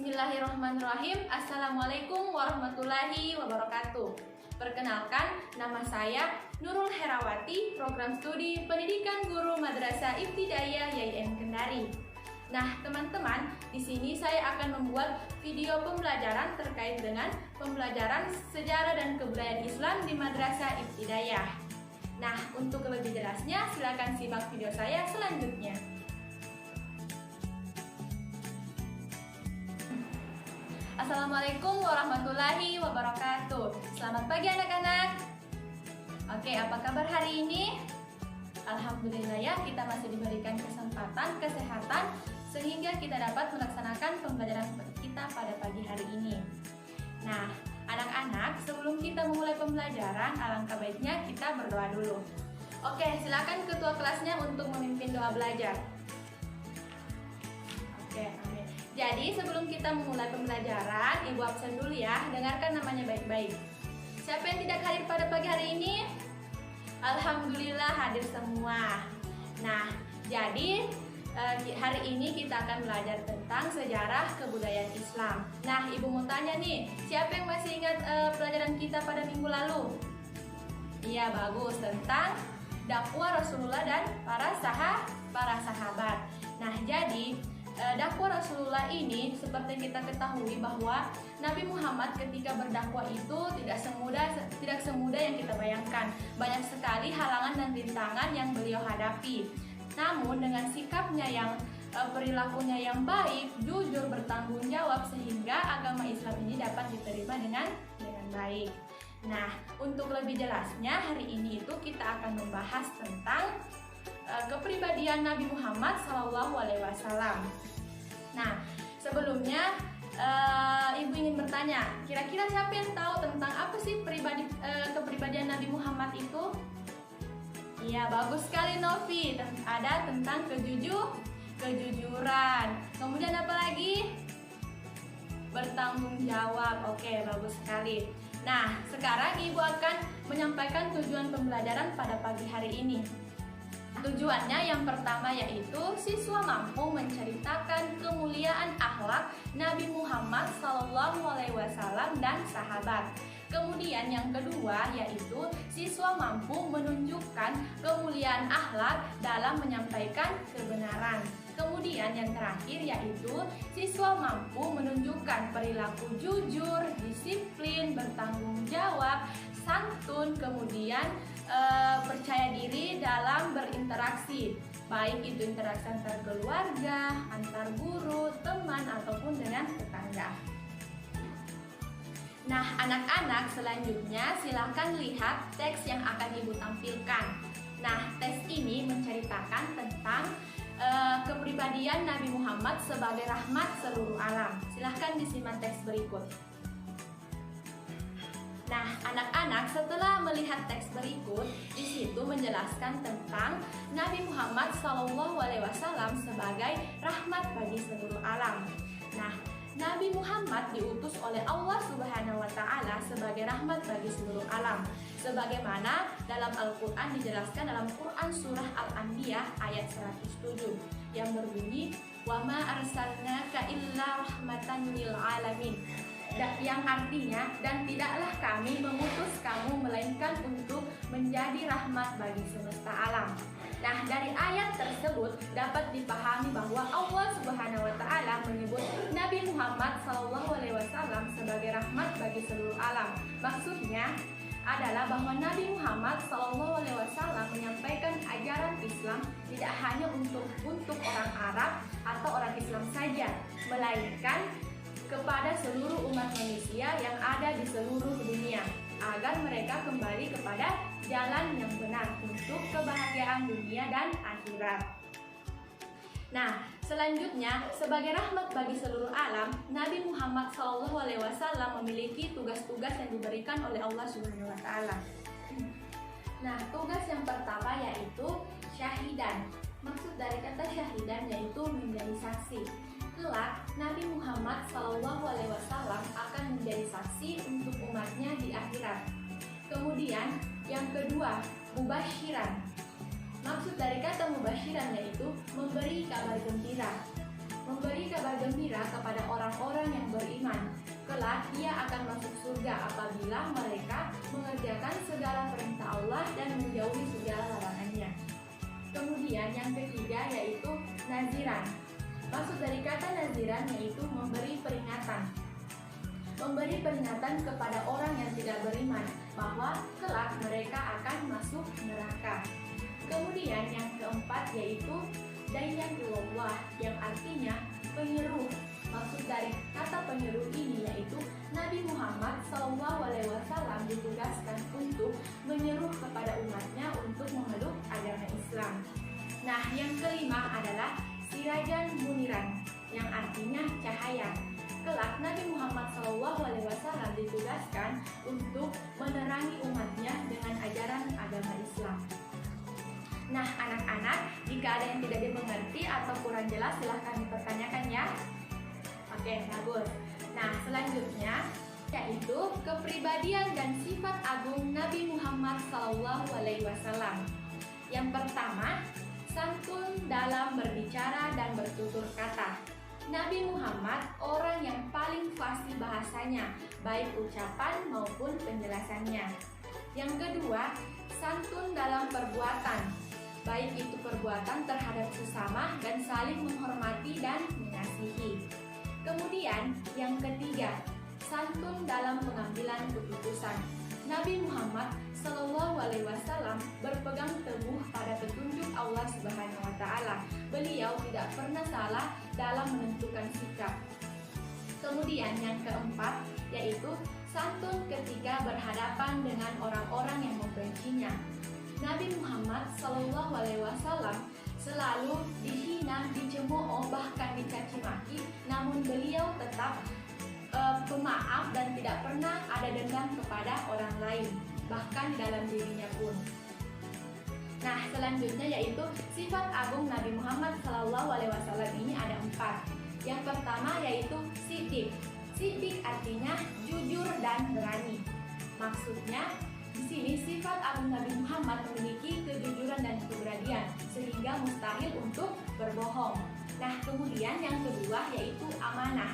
Bismillahirrahmanirrahim. Assalamualaikum warahmatullahi wabarakatuh. Perkenalkan, nama saya Nurul Herawati, Program Studi Pendidikan Guru Madrasah Ibtidaiyah YIM Kendari. Nah, teman-teman, di sini saya akan membuat video pembelajaran terkait dengan pembelajaran sejarah dan kebudayaan Islam di Madrasah Ibtidaiyah. Nah, untuk lebih jelasnya, silakan simak video saya selanjutnya. Assalamualaikum warahmatullahi wabarakatuh. Selamat pagi anak-anak. Oke, apa kabar hari ini? Alhamdulillah ya, kita masih diberikan kesempatan, kesehatan, sehingga kita dapat melaksanakan pembelajaran kita pada pagi hari ini. Nah, anak-anak, sebelum kita memulai pembelajaran, alangkah baiknya kita berdoa dulu. Oke, silakan ketua kelasnya untuk memimpin doa belajar. Oke, amin. Jadi sebelum kita memulai pembelajaran, Ibu absen dulu ya, dengarkan namanya baik-baik. Siapa yang tidak hadir pada pagi hari ini? Alhamdulillah hadir semua. Nah, jadi hari ini kita akan belajar tentang sejarah kebudayaan Islam. Nah, Ibu mau tanya nih, siapa yang masih ingat pelajaran kita pada minggu lalu? Iya, bagus, tentang dakwah Rasulullah dan para sahabat. Nah, jadi dakwah Rasulullah ini seperti kita ketahui bahwa Nabi Muhammad ketika berdakwah itu tidak semudah yang kita bayangkan. Banyak sekali halangan dan rintangan yang beliau hadapi. Namun dengan sikapnya yang perilakunya yang baik, jujur, bertanggung jawab, sehingga agama Islam ini dapat diterima dengan baik. Nah, untuk lebih jelasnya hari ini itu kita akan membahas tentang kepribadian Nabi Muhammad SAW. Nah, sebelumnya Ibu ingin bertanya, kira-kira siapa yang tahu tentang apa sih kepribadian Nabi Muhammad itu? Iya, bagus sekali Novi. Ada tentang kejujuran. Kemudian apa lagi? Bertanggung jawab. Oke, bagus sekali. Nah, sekarang Ibu akan menyampaikan tujuan pembelajaran pada pagi hari ini. Tujuannya yang pertama yaitu siswa mampu menceritakan kemuliaan akhlak Nabi Muhammad SAW dan sahabat. Kemudian yang kedua yaitu siswa mampu menunjukkan kemuliaan akhlak dalam menyampaikan kebenaran. Kemudian yang terakhir yaitu siswa mampu menunjukkan perilaku jujur, disiplin, bertanggung jawab, santun, kemudian percaya diri dalam berinteraksi, baik itu interaksi antar keluarga, antar guru, teman, ataupun dengan tetangga. Nah, anak-anak, selanjutnya silakan lihat teks yang akan Ibu tampilkan. Nah, teks ini menceritakan tentang kepribadian Nabi Muhammad sebagai rahmat seluruh alam. Silahkan disimak teks berikut. Nah, anak-anak, setelah melihat teks berikut, di situ menjelaskan tentang Nabi Muhammad SAW sebagai rahmat bagi seluruh alam. Nah, Nabi Muhammad diutus oleh Allah Subhanahu wa Ta'ala sebagai rahmat bagi seluruh alam. Sebagaimana dalam Al-Quran dijelaskan dalam Quran Surah Al-Anbiya ayat 107 yang berbunyi, "Wa ma arsalnaka illa rahmatan lil alamin." Yang artinya, dan tidaklah kami mengutus kamu melainkan untuk menjadi rahmat bagi semesta alam. Nah, dari ayat tersebut dapat dipahami bahwa Allah Subhanahu wa Ta'ala menyebut Nabi Muhammad SAW sebagai rahmat bagi seluruh alam. Maksudnya adalah bahwa Nabi Muhammad SAW menyampaikan ajaran Islam tidak hanya untuk orang Arab atau orang Islam saja, melainkan kepada seluruh umat manusia yang ada di seluruh dunia, agar mereka kembali kepada jalan yang benar untuk kebahagiaan dunia dan akhirat. Nah, selanjutnya sebagai rahmat bagi seluruh alam, Nabi Muhammad SAW memiliki tugas-tugas yang diberikan oleh Allah Subhanahu wa Ta'ala. Nah, tugas yang pertama yaitu syahidan. Maksud dari kata syahidan yaitu menjadi saksi. Kelak, Nabi Muhammad SAW akan menjadi saksi untuk umatnya di akhirat. Kemudian, yang kedua, mubasyiran. Maksud dari kata mubasyiran yaitu memberi kabar gembira. memberi kabar gembira kepada orang-orang yang beriman. Kelak ia akan masuk surga apabila mereka mengerjakan segala perintah Allah dan menjauhi segala larangannya. Kemudian yang ketiga yaitu naziran. Maksud dari kata naziran yaitu memberi peringatan. Memberi peringatan kepada orang yang tidak beriman bahwa kelak mereka akan masuk neraka. Kemudian yang keempat yaitu daiyatullah, yang artinya penyeru. Maksud dari kata penyeru ini yaitu Nabi Muhammad SAW ditugaskan untuk menyeru kepada umatnya untuk memeluk agama Islam. Nah, yang kelima adalah sirajan muniran, yang artinya cahaya. Kelak Nabi Muhammad SAW ditugaskan untuk menerangi umatnya dengan ajaran agama Islam. Nah, anak-anak, jika ada yang tidak dimengerti atau kurang jelas silahkan dipertanyakan ya. Oke, bagus. Nah, selanjutnya yaitu kepribadian dan sifat agung Nabi Muhammad SAW. Yang pertama, santun dalam berbicara dan bertutur kata. Nabi Muhammad orang yang paling fasih bahasanya, baik ucapan maupun penjelasannya. Yang kedua, santun dalam perbuatan, baik itu perbuatan terhadap sesama dan saling menghormati dan mengasihi. Kemudian yang ketiga, santun dalam pengambilan keputusan. Nabi Muhammad SAW berpegang teguh pada petunjuk Allah Subhanahu wa Ta'ala. Beliau tidak pernah salah dalam menentukan sikap. Kemudian yang keempat yaitu santun ketika berhadapan dengan orang-orang yang membencinya. Nabi Muhammad SAW selalu dihina, dicemooh, bahkan dicaci maki, namun beliau tetap pemaaf dan tidak pernah ada dendam kepada orang lain, bahkan dalam dirinya pun. Nah, selanjutnya yaitu sifat agung Nabi Muhammad SAW ini ada 4. Yang pertama yaitu siddiq. Siddiq artinya jujur dan berani. Maksudnya di sini sifat agung Nabi Muhammad memiliki kejujuran dan keberanian sehingga mustahil untuk berbohong. Nah, kemudian yang kedua yaitu amanah.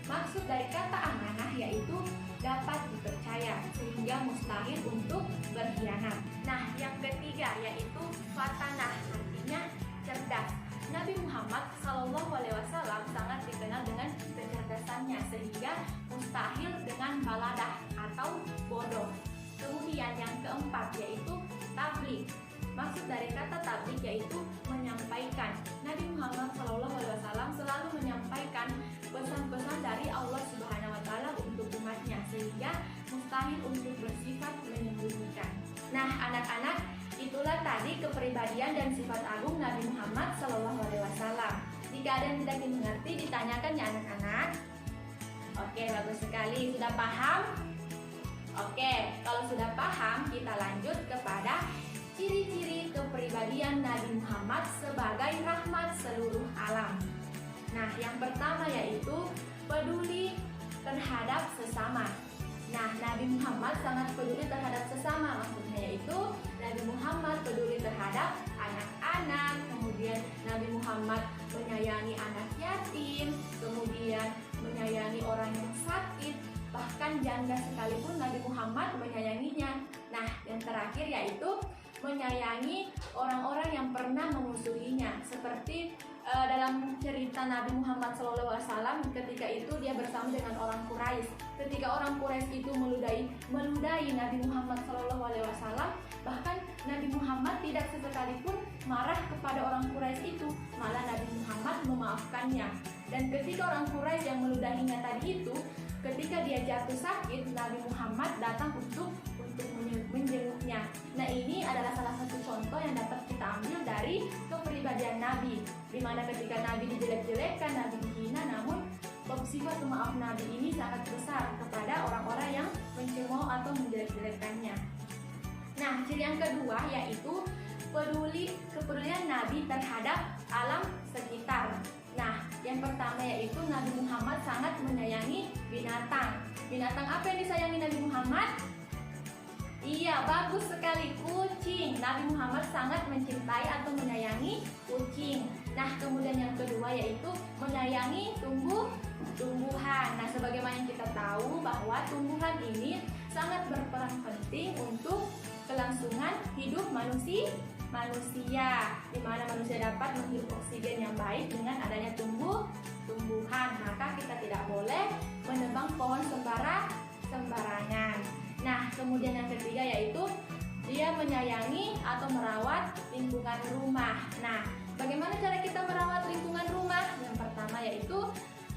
Maksud dari kata amanah yaitu dapat dipercaya sehingga mustahil untuk berkhianat. Nah, yang ketiga yaitu fatanah, artinya cerdas. Nabi Muhammad SAW sangat dikenal dengan kecerdasannya sehingga mustahil dengan baladah atau bodoh. Kemudian yang keempat yaitu tabligh. Maksud dari kata tabligh yaitu menyampaikan. Nabi Muhammad SAW selalu menyampaikan pesan-pesan dari Allah Subhanahu wa Ta'ala untuk umatnya sehingga mustahil untuk bersifat menyembunyikan. Nah, anak-anak, itulah tadi kepribadian dan sifat agung Nabi Muhammad SAW. Jika ada yang tidak dimengerti, ditanyakan ya anak-anak. Oke, bagus sekali. Sudah paham? Oke, kalau sudah paham, kita lanjut kepada ciri-ciri kepribadian Nabi Muhammad sebagai rahmat seluruh alam. Nah, yang pertama yaitu peduli terhadap sesama. Nah, Nabi Muhammad sangat peduli terhadap sesama. Maksudnya yaitu Nabi Muhammad peduli terhadap anak-anak, kemudian Nabi Muhammad menyayangi anak yatim, kemudian menyayangi orang yang sakit, bahkan janda sekalipun Nabi Muhammad menyayanginya. Nah, yang terakhir yaitu menyayangi orang-orang yang pernah memusuhinya, seperti dalam cerita Nabi Muhammad SAW ketika itu dia bersama dengan orang Quraisy. Ketika orang Quraisy itu meludahi Nabi Muhammad SAW, bahkan Nabi Muhammad tidak sekalipun marah kepada orang Quraisy itu, malah Nabi Muhammad memaafkannya. Dan ketika orang Quraisy yang meludahinya tadi itu, ketika dia jatuh sakit, Nabi Muhammad datang untuk menjenguknya. Nah, ini adalah salah satu contoh yang dapat kita ambil dari kepribadian Nabi, di mana ketika Nabi dijelek-jelekkan, Nabi dihina, namun sifat pemaaf Nabi ini sangat besar kepada orang-orang yang mencemooh atau menjelek-jelekannya. Nah, ciri yang kedua yaitu kepedulian Nabi terhadap alam sekitar. Nah, yang pertama yaitu Nabi Muhammad sangat menyayangi binatang. Binatang apa yang disayangi Nabi Muhammad? Iya, bagus sekali, kucing. Nabi Muhammad sangat mencintai atau menyayangi kucing. Nah, Nah, kemudian yang kedua yaitu menyayangi tumbuhan. Nah, sebagaimana yang kita tahu bahwa tumbuhan ini sangat berperan penting untuk kelangsungan hidup manusia, di mana manusia dapat menghirup oksigen yang baik dengan adanya tumbuhan. Maka kita tidak boleh menebang pohon sembarangan. Nah, kemudian yang ketiga yaitu dia menyayangi atau merawat lingkungan rumah. Nah, bagaimana cara kita merawat lingkungan rumah? Yang pertama yaitu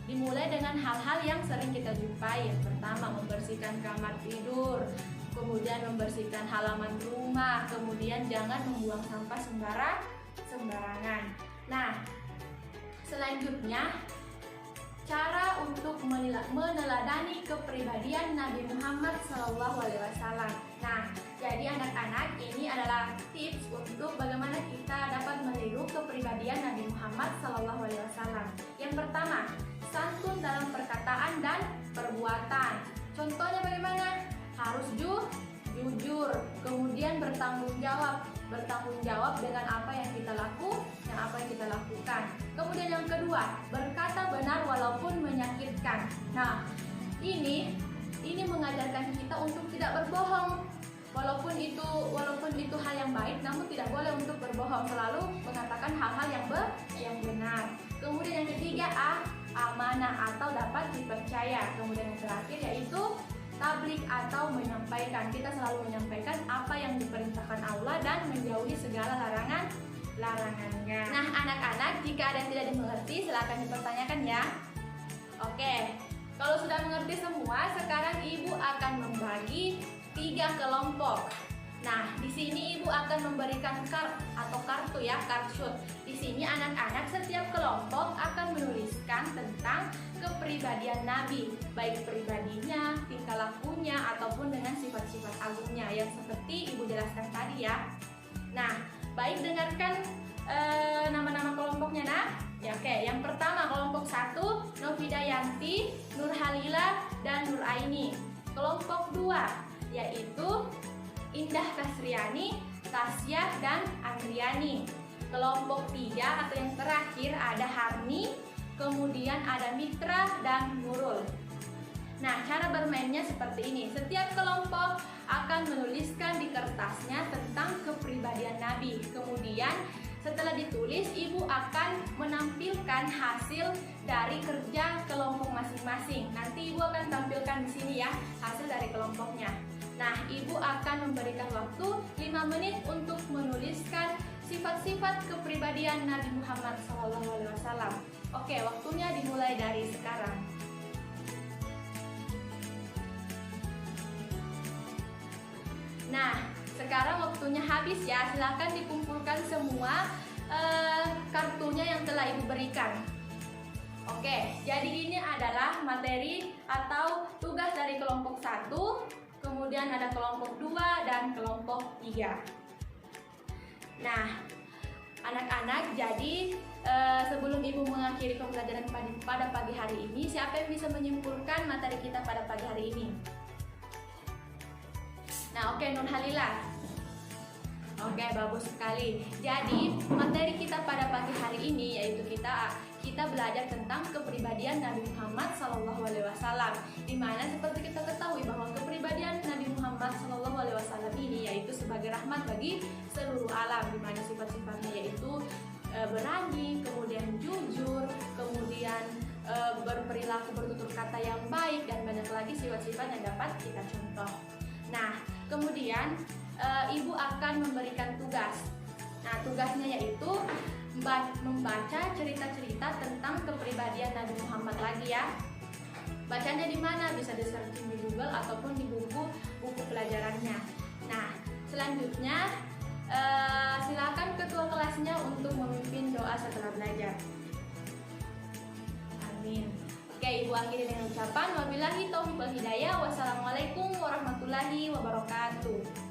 dimulai dengan hal-hal yang sering kita jumpai. Yang pertama, membersihkan kamar tidur, kemudian membersihkan halaman rumah, kemudian jangan membuang sampah sembarangan. Nah, selanjutnya cara untuk meneladani kepribadian Nabi Muhammad SAW. Nah, jadi anak-anak, ini adalah tips untuk bagaimana kita dapat meniru kepribadian Nabi Muhammad SAW. Yang pertama, santun dalam perkataan dan perbuatan. Contohnya bagaimana? Harus jujur, kemudian bertanggung jawab dengan apa yang kita lakukan. Kemudian yang kedua, berkata benar walaupun menyakitkan. Nah, ini mengajarkan kita untuk tidak berbohong. Walaupun itu hal yang baik, namun tidak boleh untuk berbohong, selalu mengatakan hal-hal yang benar. Kemudian yang ketiga, amanah atau dapat dipercaya. Kemudian yang terakhir yaitu tablik atau menyampaikan. Kita selalu menyampaikan apa yang diperintahkan Allah dan menjauhi segala larangannya. Nah, anak-anak, jika ada yang tidak dimengerti silakan dipertanyakan ya. Oke, kalau sudah mengerti semua, sekarang Ibu akan membagi 3 kelompok. Nah, di sini Ibu akan memberikan kartu ya, kartu. Di sini anak-anak setiap kelompok akan menuliskan tentang kepribadian Nabi, baik pribadinya, tingkah lakunya, ataupun dengan sifat-sifat agungnya yang seperti Ibu jelaskan tadi ya. Nah, baik, dengarkan nama-nama kelompoknya nah. Ya, oke. Yang pertama kelompok 1, Novidayanti, Nurhalila, dan Nuraini. Kelompok 2 yaitu Indah Kasriani, Tasya, dan Andriani. Kelompok 3 atau yang terakhir ada Harni, kemudian ada Mitra dan Nurul. Nah, cara bermainnya seperti ini. Setiap kelompok akan menuliskan di kertasnya tentang kepribadian Nabi. Kemudian setelah ditulis, Ibu akan menampilkan hasil dari kerja kelompok masing-masing. Nanti Ibu akan tampilkan di sini ya hasil dari kelompoknya. Nah, Ibu akan memberikan waktu 5 menit untuk menuliskan sifat-sifat kepribadian Nabi Muhammad SAW. Oke, waktunya dimulai dari sekarang. Nah, sekarang waktunya habis ya. Silakan dikumpulkan semua kartunya yang telah Ibu berikan. Oke, jadi ini adalah materi atau tugas dari kelompok 1, kemudian ada kelompok 2 dan kelompok 3. Nah, anak-anak, jadi sebelum Ibu mengakhiri pembelajaran pada pagi hari ini, siapa yang bisa menyimpulkan materi kita pada pagi hari ini? Nah, oke, Nurhalila. Oke, bagus sekali. Jadi, materi kita pada pagi hari ini yaitu kita belajar tentang kepribadian Nabi Muhammad SAW. Di mana seperti kita ketahui bahwa kepribadian Nabi Muhammad SAW ini yaitu sebagai rahmat bagi seluruh alam, di mana sifat-sifatnya yaitu berani, kemudian jujur, kemudian berperilaku bertutur kata yang baik, dan banyak lagi sifat-sifat yang dapat kita contoh. Nah, kemudian Ibu akan memberikan tugas. Nah, tugasnya yaitu membaca cerita-cerita tentang kepribadian Nabi Muhammad lagi ya. Bacanya di mana? Bisa di searching di Google ataupun di buku pelajarannya. Nah, selanjutnya silakan ketua kelasnya untuk memimpin doa setelah belajar. Amin. Oke, Ibu akhiri dengan ucapan wabillahi taufiq wal hidayah. Wassalamualaikum warahmatullahi wabarakatuh.